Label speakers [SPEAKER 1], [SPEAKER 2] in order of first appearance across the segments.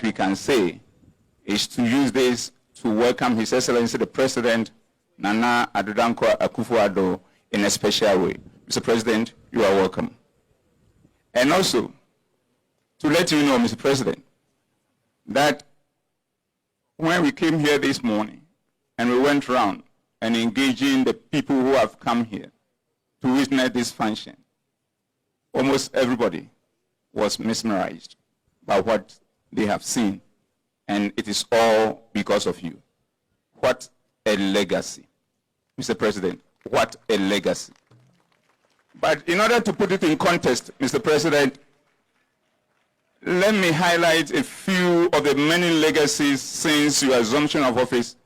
[SPEAKER 1] we can say is to use this to welcome His Excellency the President, Nana Akufo Addo, in a special way. Mr. President, you are welcome. And also, to let you know, Mr. President, that when we came here this morning and we went around and engaging the people who have come here to witness this function, almost everybody was mesmerized by what they have seen, and it is all because of you. What a legacy. Mr. President, what a legacy. But in order to put it in context, Mr. President, let me highlight a few of the many legacies since your assumption of office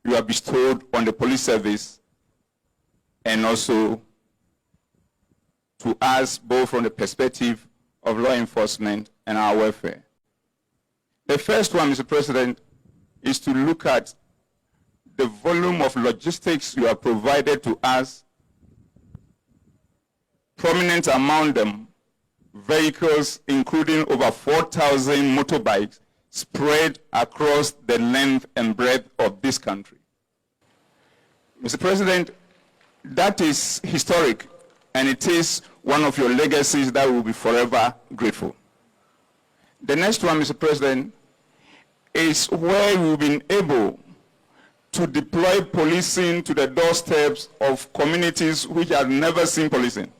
[SPEAKER 1] you have bestowed on the police service, and also to us both from the perspective of law enforcement and our welfare. The first one, Mr. President, is to look at the volume of logistics you have provided to us, prominent among them vehicles including over 4,000 motorbikes spread across the length and breadth of this country. Mr. President, that is historic, and it is one of your legacies that will be forever grateful. The next one, Mr. President, is where we've been able to deploy policing to the doorsteps of communities which have never seen policing,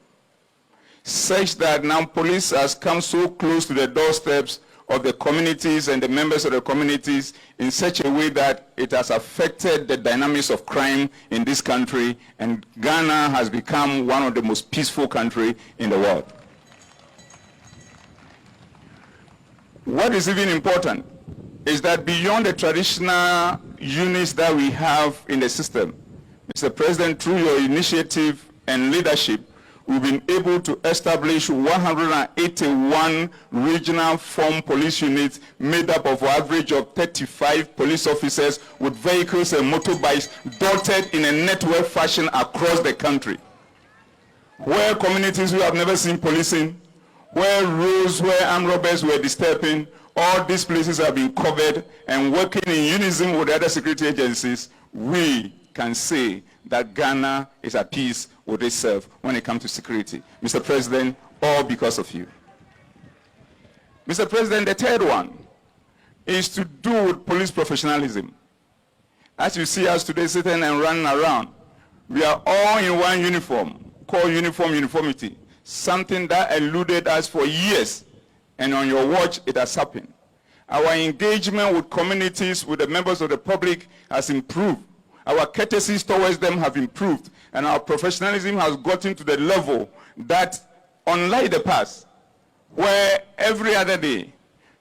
[SPEAKER 1] such that now police has come so close to the doorsteps of the communities and the members of the communities in such a way that it has affected the dynamics of crime in this country, and Ghana has become one of the most peaceful countries in the world. What is even important is that beyond the traditional units that we have in the system, Mr. President, through your initiative and leadership, we've been able to establish 181 regional form police units made up of an average of 35 police officers with vehicles and motorbikes dotted in a network fashion across the country. Where communities who have never seen policing, where roads where armed robbers were disturbing, all these places have been covered, and working in unison with the other security agencies, we can say that Ghana is at peace with itself when it comes to security. Mr. President, all because of you. Mr. President, the third one is to do with police professionalism. As you see us today sitting and running around, we are all in one uniform, called uniformity, something that eluded us for years, and on your watch it has happened. Our engagement with communities, with the members of the public has improved. Our courtesies towards them have improved, and our professionalism has gotten to the level that, unlike the past, where every other day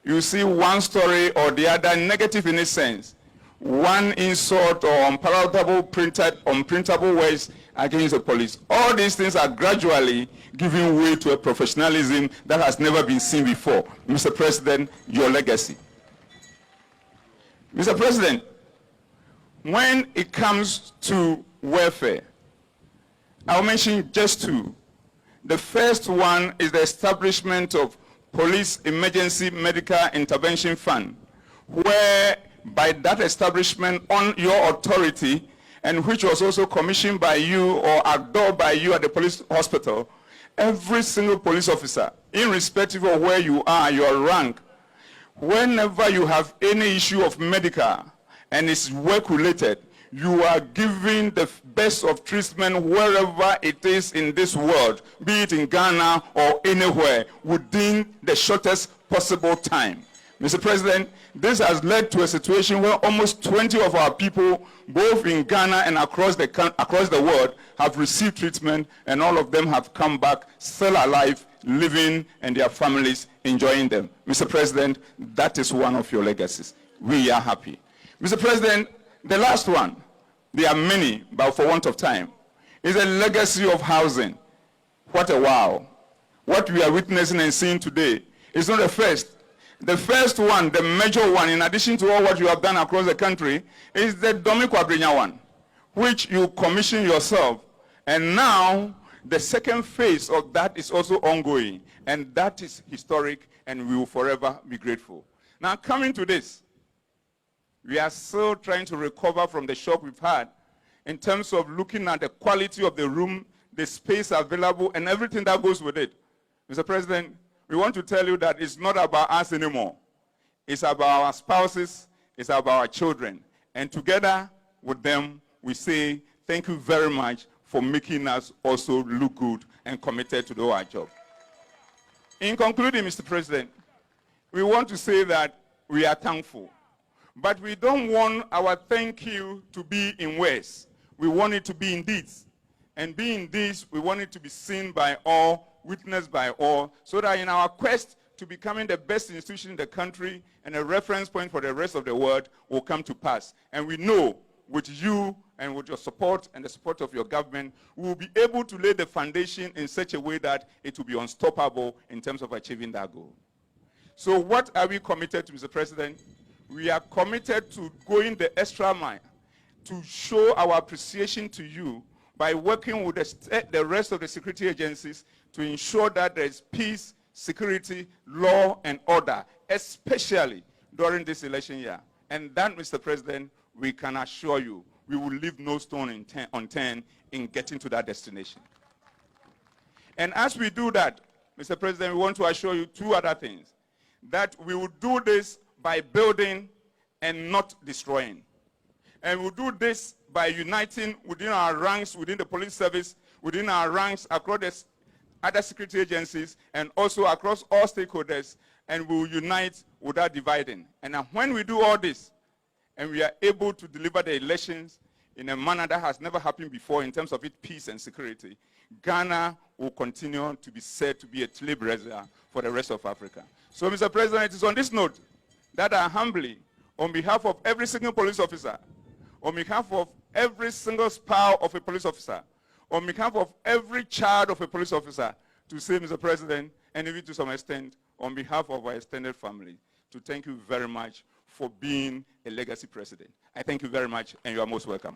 [SPEAKER 1] you see one story or the other negative in a sense, one insult or unprintable words against the police. All these things are gradually giving way to a professionalism that has never been seen before. Mr. President, your legacy. Mr. President, when it comes to welfare, I'll mention just two. The first one is the establishment of Police Emergency Medical Intervention Fund, where by that establishment on your authority, and which was also commissioned by you or adored by you at the police hospital, every single police officer, irrespective of where you are, your rank, whenever you have any issue of medical and it's work-related, you are given the best of treatment wherever it is in this world, be it in Ghana or anywhere, within the shortest possible time. Mr. President, this has led to a situation where almost 20 of our people, both in Ghana and across the world, have received treatment, and all of them have come back still alive, living, and their families enjoying them. Mr. President, that is one of your legacies. We are happy. Mr. President, the last one, there are many, but for want of time, is a legacy of housing. What a wow. What we are witnessing and seeing today is not the first. The first one, the major one, in addition to all what you have done across the country, is the Dominic Wabrinya one, which you commissioned yourself. And now, the second phase of that is also ongoing. And that is historic, and we will forever be grateful. Now, coming to this, we are still trying to recover from the shock we've had in terms of looking at the quality of the room, the space available, and everything that goes with it. Mr. President, we want to tell you that it's not about us anymore. It's about our spouses, it's about our children. And together with them, we say thank you very much for making us also look good and committed to do our job. In concluding, Mr. President, we want to say that we are thankful. But we don't want our thank you to be in words. We want it to be in deeds. And being deeds, we want it to be seen by all, witnessed by all, so that in our quest to becoming the best institution in the country and a reference point for the rest of the world will come to pass. And we know with you and with your support and the support of your government, we will be able to lay the foundation in such a way that it will be unstoppable in terms of achieving that goal. So what are we committed to, Mr. President? We are committed to going the extra mile to show our appreciation to you by working with the rest of the security agencies to ensure that there is peace, security, law, and order, especially during this election year. And that, Mr. President, we can assure you, we will leave no stone unturned in getting to that destination. And as we do that, Mr. President, we want to assure you two other things. That we will do this by building and not destroying. And we'll do this by uniting within our ranks, within the police service, within our ranks across the other security agencies, and also across all stakeholders, and we will unite without dividing. And when we do all this, and we are able to deliver the elections in a manner that has never happened before in terms of its peace and security, Ghana will continue to be said to be a trailblazer for the rest of Africa. So, Mr. President, it is on this note that I humbly, on behalf of every single police officer, on behalf of every single spouse of a police officer, on behalf of every child of a police officer, to say, Mr. President, and even to some extent, on behalf of our extended family, to thank you very much for being a legacy president. I thank you very much, and you are most welcome.